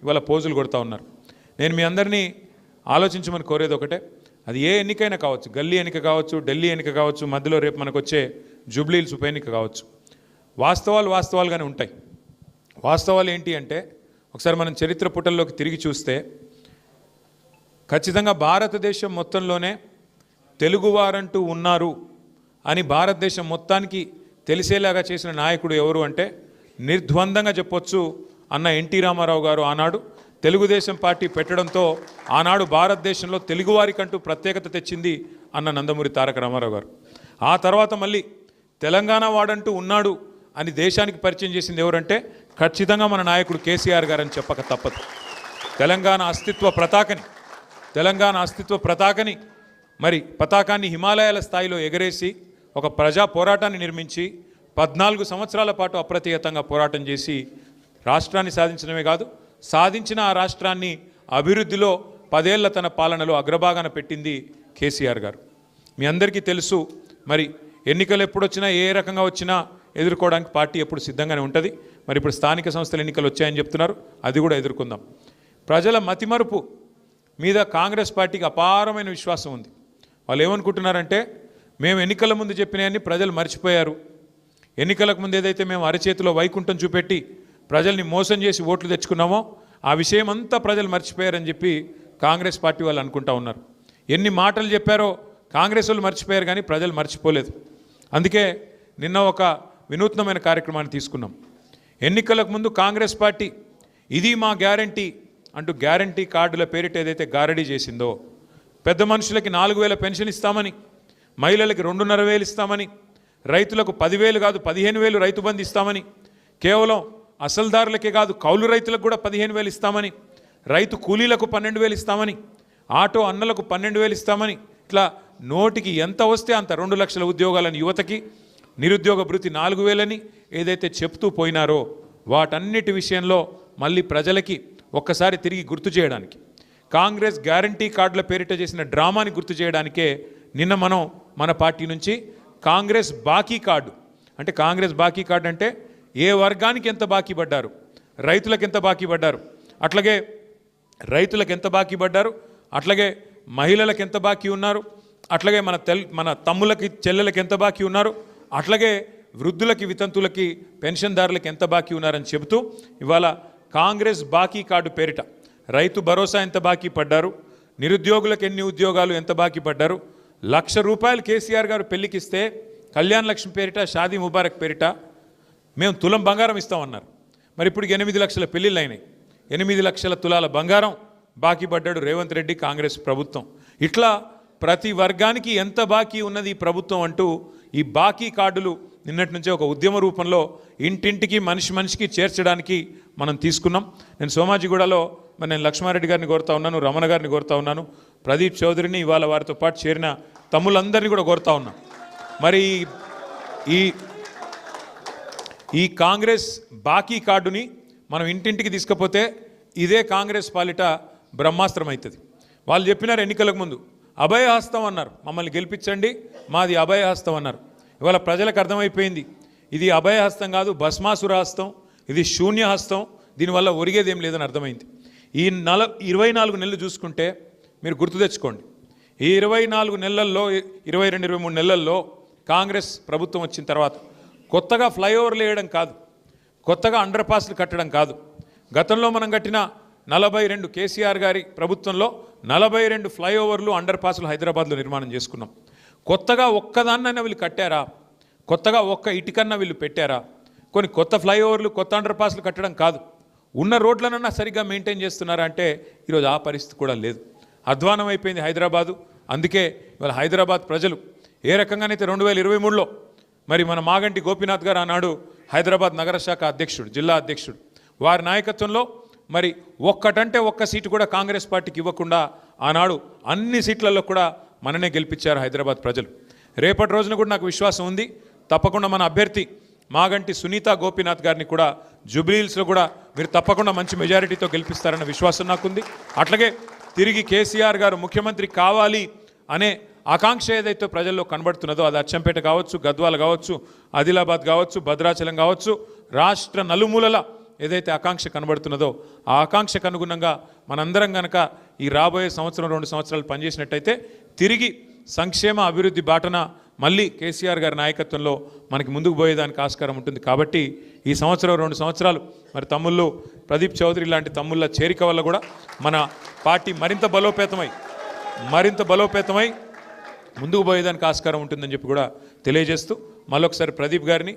ఇవాళ పోజులు కొడతా ఉన్నారు. నేను మీ అందరినీ ఆలోచించమని కోరేది ఒకటే, అది ఏ ఎన్నికైనా కావచ్చు, గల్లీ ఎన్నిక కావచ్చు, ఢిల్లీ ఎన్నిక కావచ్చు, మధ్యలో రేపు మనకు వచ్చే జూబ్లీహిల్స్ ఉప ఎన్నిక కావచ్చు. వాస్తవాలుగానే ఉంటాయి. వాస్తవాలు ఏంటి అంటే, ఒకసారి మనం చరిత్ర పుటల్లోకి తిరిగి చూస్తే ఖచ్చితంగా భారతదేశం మొత్తంలోనే తెలుగువారంటూ ఉన్నారు అని భారతదేశం మొత్తానికి తెలిసేలాగా చేసిన నాయకుడు ఎవరు అంటే నిర్ద్వందంగా చెప్పొచ్చు అన్న ఎన్టీ రామారావు గారు. ఆనాడు తెలుగుదేశం పార్టీ పెట్టడంతో ఆనాడు భారతదేశంలో తెలుగువారికంటూ ప్రత్యేకత తెచ్చింది అన్న నందమూరి తారక రామారావు గారు. ఆ తర్వాత మళ్ళీ తెలంగాణ వాడంటూ ఉన్నాడు అని దేశానికి పరిచయం చేసింది ఎవరంటే ఖచ్చితంగా మన నాయకుడు కేసీఆర్ గారు అని చెప్పక తప్పదు. తెలంగాణ అస్తిత్వ పతాకని మరి పతాకాన్ని హిమాలయాల స్థాయిలో ఎగరేసి ఒక ప్రజా పోరాటాన్ని నిర్మించి 14 సంవత్సరాల పాటు అప్రతిహతంగా పోరాటం చేసి రాష్ట్రాన్ని సాధించడమే కాదు, సాధించిన ఆ రాష్ట్రాన్ని అభివృద్ధిలో 10 ఏళ్ల తన పాలనలో అగ్రభాగాన పెట్టింది కేసీఆర్ గారు. మీ అందరికీ తెలుసు, మరి ఎన్నికలు ఎప్పుడొచ్చినా ఏ రకంగా వచ్చినా ఎదుర్కోవడానికి పార్టీ ఎప్పుడు సిద్ధంగానే ఉంటుంది. మరి ఇప్పుడు స్థానిక సంస్థల ఎన్నికలు వచ్చాయని చెప్తున్నారు, అది కూడా ఎదుర్కొందాం. ప్రజల మతిమరుపు మీద కాంగ్రెస్ పార్టీకి అపారమైన విశ్వాసం ఉంది. వాళ్ళు ఏమనుకుంటున్నారంటే, మేము ఎన్నికల ముందు చెప్పినవన్నీ ప్రజలు మర్చిపోయారు, ఎన్నికలకు ముందు ఏదైతే మేము అరచేతిలో వైకుంఠం చూపెట్టి ప్రజల్ని మోసం చేసి ఓట్లు తెచ్చుకున్నామో ఆ విషయం అంతా ప్రజలు మర్చిపోయారని చెప్పి కాంగ్రెస్ పార్టీ వాళ్ళు అనుకుంటా ఉన్నారు. ఎన్ని మాటలు చెప్పారో కాంగ్రెస్ వాళ్ళు మర్చిపోయారు, కానీ ప్రజలు మర్చిపోలేదు. అందుకే నిన్న ఒక వినూత్నమైన కార్యక్రమాన్ని తీసుకున్నాం. ఎన్నికలకు ముందు కాంగ్రెస్ పార్టీ ఇది మా గ్యారంటీ అంటూ గ్యారంటీ కార్డుల పేరిట ఏదైతే గారడీ చేసిందో, పెద్ద మనుషులకి 4,000 పెన్షన్ ఇస్తామని, మహిళలకి 2,500 ఇస్తామని, రైతులకు 10,000 కాదు 15,000 రైతు బంధు ఇస్తామని, కేవలం అసలుదారులకే కాదు కౌలు రైతులకు కూడా 15,000 ఇస్తామని, రైతు కూలీలకు 12,000 ఇస్తామని, ఆటో అన్నలకు 12,000 ఇస్తామని, ఇట్లా నోటికి ఎంత వస్తే అంత 2 లక్షల ఉద్యోగాలను యువతకి, నిరుద్యోగ భృతి 4,000 ఏదైతే చెప్తూ పోయినారో వాటన్నిటి విషయంలో మళ్ళీ ప్రజలకి ఒక్కసారి తిరిగి గుర్తు చేయడానికి, కాంగ్రెస్ గ్యారంటీ కార్డుల పేరిట చేసిన డ్రామాని గుర్తు చేయడానికే నిన్న మనం మన పార్టీ నుంచి కాంగ్రెస్ బాకీ కార్డు అంటే, కాంగ్రెస్ బాకీ కార్డు అంటే ఏ వర్గానికి ఎంత బాకీ పడ్డారు, రైతులకు ఎంత బాకీ పడ్డారు, అట్లాగే అట్లాగే మహిళలకు ఎంత బాకీ ఉన్నారు, అట్లాగే మన తమ్ములకి చెల్లెలకి ఎంత బాకీ ఉన్నారు, అట్లాగే వృద్ధులకి వితంతులకి పెన్షన్దారులకి ఎంత బాకీ ఉన్నారని చెబుతూ ఇవాళ కాంగ్రెస్ బాకీ కార్డు పేరిట రైతు భరోసా ఎంత బాకీ పడ్డారు, నిరుద్యోగులకు ఎన్ని ఉద్యోగాలు ఎంత బాకీ పడ్డారు, ₹1,00,000 కేసీఆర్ గారు పెళ్లికిస్తే కళ్యాణ్ లక్ష్మి పేరిట, షాదీ ముబారక్ పేరిట మేము తులం బంగారం ఇస్తామన్నారు. మరి ఇప్పుడు 8 లక్షల పెళ్లిళ్ళు అయినాయి, 8 లక్షల తులాల బంగారం బాకీ పడ్డాడు రేవంత్ రెడ్డి కాంగ్రెస్ ప్రభుత్వం. ఇట్లా ప్రతి వర్గానికి ఎంత బాకీ ఉన్నది ఈ ప్రభుత్వం అంటూ ఈ బాకీ కార్డులు నిన్నటి నుంచే ఒక ఉద్యమ రూపంలో ఇంటింటికి మనిషికి చేర్చడానికి మనం తీసుకున్నాం. నేను సోమాజిగూడలో నేను లక్ష్మారెడ్డి గారిని కోరుతా ఉన్నాను, రమణ గారిని కోరుతా ఉన్నాను, ప్రదీప్ చౌదరిని, ఇవాళ వారితో పాటు చేరిన తమ్ముళ్ళందరినీ కూడా కోరుతా ఉన్నాం. మరి ఈ కాంగ్రెస్ బాకీ కార్డుని మనం ఇంటింటికి తీసుకపోతే ఇదే కాంగ్రెస్ పాలిట బ్రహ్మాస్త్రం అవుతుంది. వాళ్ళు చెప్పినారు ఎన్నికలకు ముందు అభయహస్తం అన్నారు, మమ్మల్ని గెలిపించండి మాది అభయహస్తం అన్నారు. ఇవాళ ప్రజలకు అర్థమైపోయింది ఇది అభయహస్తం కాదు, భస్మాసుర హస్తం, ఇది శూన్యహస్తం, దీనివల్ల ఒరిగేదేం లేదని అర్థమైంది. ఈ 24 నెలలు చూసుకుంటే మీరు గుర్తు తెచ్చుకోండి, ఈ 24 నెలల్లో 22-23 నెలల్లో కాంగ్రెస్ ప్రభుత్వం వచ్చిన తర్వాత కొత్తగా ఫ్లైఓవర్లు వేయడం కాదు, కొత్తగా అండర్ పాస్లు కట్టడం కాదు, గతంలో మనం కట్టిన 42 కేసీఆర్ గారి ప్రభుత్వంలో 42 ఫ్లైఓవర్లు అండర్ పాస్లు హైదరాబాద్లో నిర్మాణం చేసుకున్నాం. కొత్తగా ఒక్కదాన్నైనా వీళ్ళు కట్టారా, కొత్తగా ఒక్క ఇటుకన్నా వీళ్ళు పెట్టారా? కొన్ని కొత్త ఫ్లైఓవర్లు కొత్త అండర్ పాస్లు కట్టడం కాదు, ఉన్న రోడ్లనన్నా సరిగ్గా మెయింటైన్ చేస్తున్నారా అంటే ఈరోజు ఆ పరిస్థితి కూడా లేదు. అధ్వానం అయిపోయింది హైదరాబాదు. అందుకే ఇవాళ హైదరాబాద్ ప్రజలు ఏ రకంగానైతే 2023లో మరి మన మాగంటి గోపీనాథ్ గారు ఆనాడు హైదరాబాద్ నగర శాఖ అధ్యక్షుడు, జిల్లా అధ్యక్షుడు, వారి నాయకత్వంలో మరి ఒక్కటంటే ఒక్క సీటు కూడా కాంగ్రెస్ పార్టీకి ఇవ్వకుండా ఆనాడు అన్ని సీట్లలో కూడా మననే గెలిపించారు హైదరాబాద్ ప్రజలు. రేపటి రోజున కూడా నాకు విశ్వాసం ఉంది, తప్పకుండా మన అభ్యర్థి మాగంటి సునీత గోపీనాథ్ గారిని కూడా జూబ్లీహిల్స్లో కూడా మీరు తప్పకుండా మంచి మెజారిటీతో గెలిపిస్తారన్న విశ్వాసం నాకుంది. అట్లాగే తిరిగి కేసీఆర్ గారు ముఖ్యమంత్రి కావాలి అనే ఆకాంక్ష ఏదైతే ప్రజల్లో కనబడుతున్నదో అది అచ్చంపేట కావచ్చు, గద్వాల కావచ్చు, ఆదిలాబాద్ కావచ్చు, భద్రాచలం కావచ్చు, రాష్ట్ర నలుమూలల ఏదైతే ఆకాంక్ష కనబడుతున్నదో ఆ ఆకాంక్షకు అనుగుణంగా మనందరం గనక ఈ రాబోయే సంవత్సరం 2 సంవత్సరాలు పనిచేసినట్టయితే తిరిగి సంక్షేమ అభివృద్ధి బాటన మళ్ళీ కేసీఆర్ గారి నాయకత్వంలో మనకి ముందుకు పోయేదానికి ఆస్కారం ఉంటుంది. కాబట్టి ఈ సంవత్సరం 2 సంవత్సరాలు మరి తమ్ముళ్ళు ప్రదీప్ చౌదరి లాంటి తమ్ముళ్ళ చేరిక వల్ల కూడా మన పార్టీ మరింత బలోపేతమై ముందుకు పోయేదానికి ఆస్కారం ఉంటుందని చెప్పి కూడా తెలియజేస్తూ మళ్ళొకసారి ప్రదీప్ గారిని